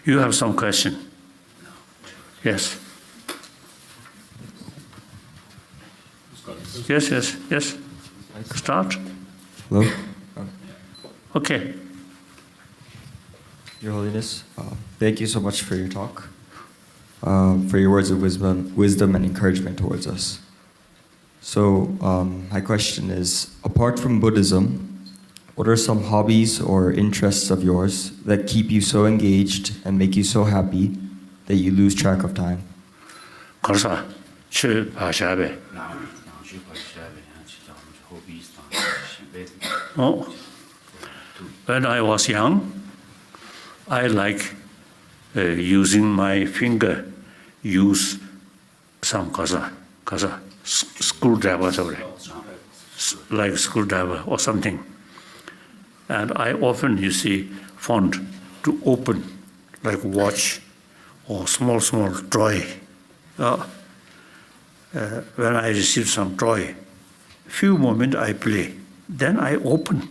You have some question? Yes. Yes. Start. Hello. Okay. Your Holiness, thank you so much for your talk, for your words of wisdom and encouragement towards us. So my question is, apart from Buddhism, what are some hobbies or interests of yours that keep you so engaged and make you so happy that you lose track of time? Karsa, chö pashabe. Oh, when I was young, I like using my finger, use some kasa, screwdriver, like screwdriver or something. And I often, you see, found to open, like watch or small toy. When I receive some toy, few moments I play, then I open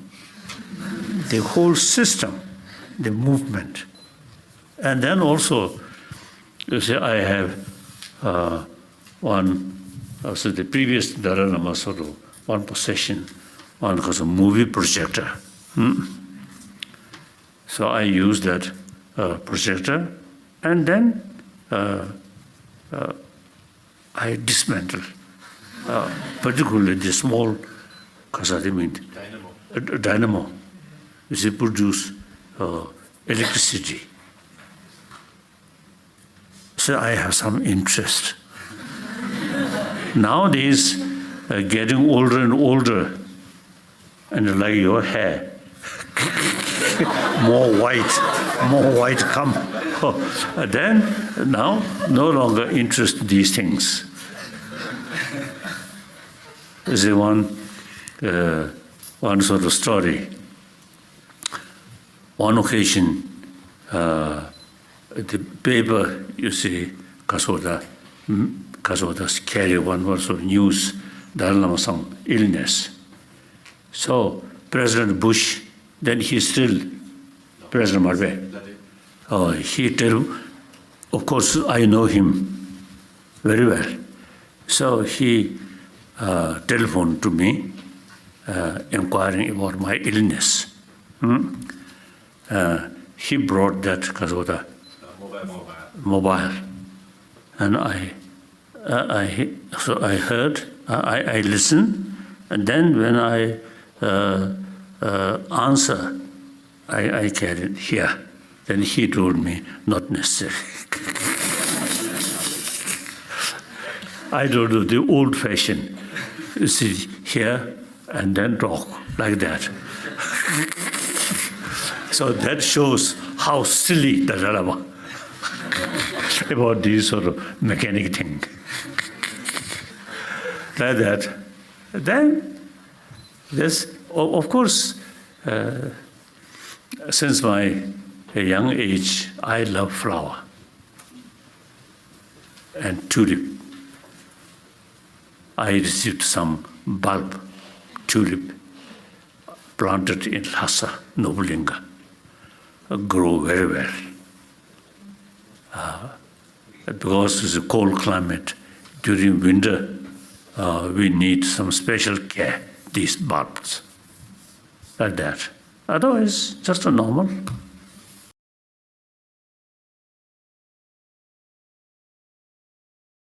the whole system, the movement. And then also, you see, I have also the previous Dalai Lama sort of one possession, one was a movie projector. So I use that projector, and then I dismantle, particularly the small dynamo, which produce electricity. So I have some interest. Nowadays, getting older and older, and like your hair, more white come. Then now no longer interest in these things. There's one sort of story. On occasion, the paper, you see, Kasoda's carry one was of news, Dalai Lama's illness. So President Bush, then he's still President Marve. He tell, of course I know him very well. So he telephoned to me, inquiring about my illness. He brought that Kasoda mobile, and I heard, I listened, and then when I answer, I carried here. Then he told me, not necessary. I don't do the old-fashioned, you see, here and then talk like that. So that shows how silly the Dalai Lama about this sort of mechanic thing. Like that. Then, this, of course, since my young age, I love flower and tulip. I received some bulb tulip planted in Lhasa, Nobulinga, grow very well. Because it's a cold climate, during winter, we need some special care, these bulbs, like that. Otherwise, just a normal.